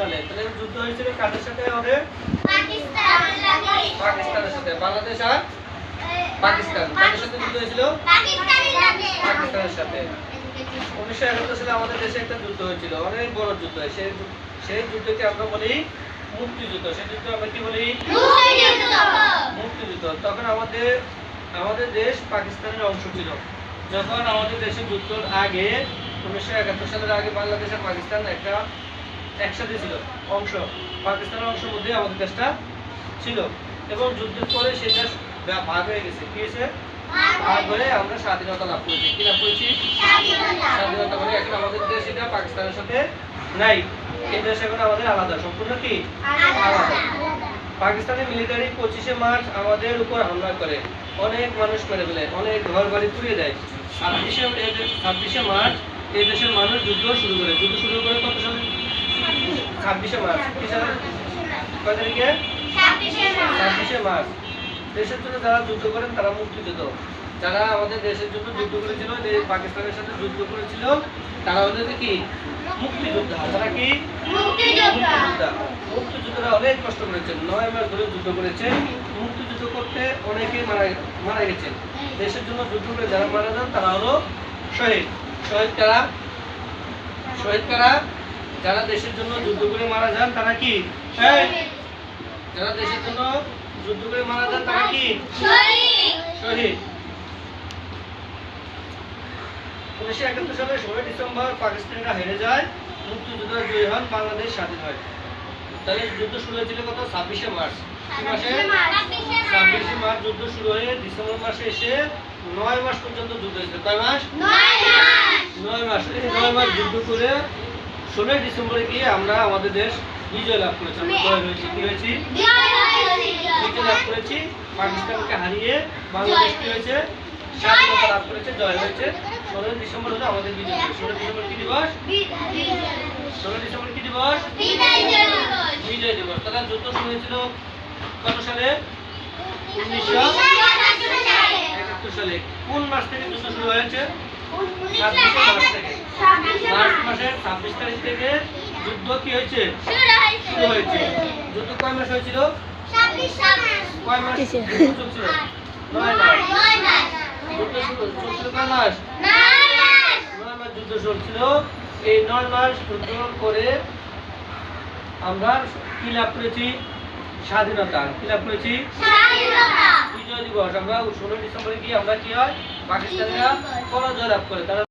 সালে। তাহলে যুদ্ধ হয়েছিল কাদের সাথে? আমাদের পাকিস্তানের সাথে। বাংলাদেশ আর পাকিস্তান কাদের সাথে যুদ্ধ হয়েছিল? পাকিস্তানের সাথে। 1971 সালে আমাদের দেশে একটা যুদ্ধ হয়েছিল, অনেক বড় যুদ্ধ। সেই যুদ্ধকে আমরা বলি মুক্তিযুদ্ধ। সেই যুদ্ধ আমরা কি বলি? মুক্তিযুদ্ধ। তখন আমাদের দেশ পাকিস্তানের অংশ ছিল। যখন আমাদের দেশে যুদ্ধের আগে 1971 সালের আগে বাংলাদেশ আর পাকিস্তান একসাথে ছিল, অংশ। পাকিস্তানের অংশের মধ্যে আমাদের দেশটা ছিল এবং যুদ্ধের পরে সেটা ভাগ হয়ে গেছে। কি হয়েছে? ভাগ হয়ে আমরা স্বাধীনতা লাভ করেছি। কি লাভ করেছি? স্বাধীনতা। মানে এখন আমাদের দেশ এটা পাকিস্তানের সাথে নাই। এই দেশ এখন আমাদের আলাদা, সম্পূর্ণ কি আলাদা। পাকিস্তানের মিলিটারি 25শে মার্চ আমাদের উপর হামলা করে, অনেক মানুষ মেরে ফেলে, অনেক ঘর বাড়ি পুড়িয়ে দেয়। 26শে মার্চ এই দেশের মানুষ যুদ্ধ শুরু করে। যুদ্ধ শুরু করে কত সালে? 26শে মার্চ। কি সালে? কয় তারিখে? 26শে মার্চ। দেশের জন্য যারা যুদ্ধ করেন তারা মুক্তিযুদ্ধ। যারা আমাদের দেশের জন্য যুদ্ধ করেছিল, পাকিস্তানের সাথে যুদ্ধ করেছিল, তারা হলো কি মুক্তিযোদ্ধা। তারা কি মুক্তিযোদ্ধা। মুক্তিযোদ্ধারা অনেক কষ্ট করেছেন, 9 মাস ধরে যুদ্ধ করেছেন। মুক্তিযুদ্ধ করতে অনেকে মারা গেছেন। দেশের জন্য যুদ্ধ করে যারা মারা যান তারা হলো শহীদ। শহীদ কারা? যারা দেশের জন্য যুদ্ধ করে মারা যান তারা কি? যারা দেশের জন্য যুদ্ধ করে মারা যান তারা কি? শহীদ। 1971 সালের 16 ডিসেম্বর পাকিস্তানিরা হেরে যায়, মুক্তিযোদ্ধারা জয়ী হন, বাংলাদেশ স্বাধীন হয়। তাহলে যুদ্ধ শুরু হয়েছিল কত? 26শে মার্চ। কি মাসে? 26শে মার্চ যুদ্ধ শুরু হয়ে ডিসেম্বর মাসে এসে 9 মাস পর্যন্ত যুদ্ধ হয়েছিল। কয় মাস? 9 মাস। এই 9 মাস যুদ্ধ করে 16 ডিসেম্বরে গিয়ে আমরা আমাদের দেশ বিজয় লাভ করেছি। আমরা জয় হয়েছি। কি হয়েছি? বিজয় লাভ করেছি। পাকিস্তানকে হারিয়ে বাংলাদেশ কি হয়েছে? স্বাধীনতা লাভ করেছে, জয় হয়েছে। 16 ডিসেম্বর হলো আমাদের বিজয় দিবস। 16 ডিসেম্বর কি দিবস? 16 ডিসেম্বর কি দিবস? বিজয় দিবস। তাহলে যুদ্ধ শুরু হয়েছিল কত সালে? 1971 সালে। কোন মাস থেকে যুদ্ধ শুরু হয়েছে? 26শে মার্চ থেকে। মার্চ মাসের 26 তারিখ থেকে যুদ্ধ কি হয়েছে? শুরু হয়েছে। যুদ্ধ কয় মাস হয়েছিল? কয় মাস চলছিল? 9 মাস। যুদ্ধ চলছিল কয় মাস? 9 মাস যুদ্ধ চলছিল। এই 9 মাস যুদ্ধ করে আমরা কি লাভ করেছি? স্বাধীনতা। কি লাভ করেছি? বিজয় দিবস। আমরা 16 ডিসেম্বরে গিয়ে আমরা কি হয়? পাকিস্তানিরা পরাজয় লাভ করে। তারা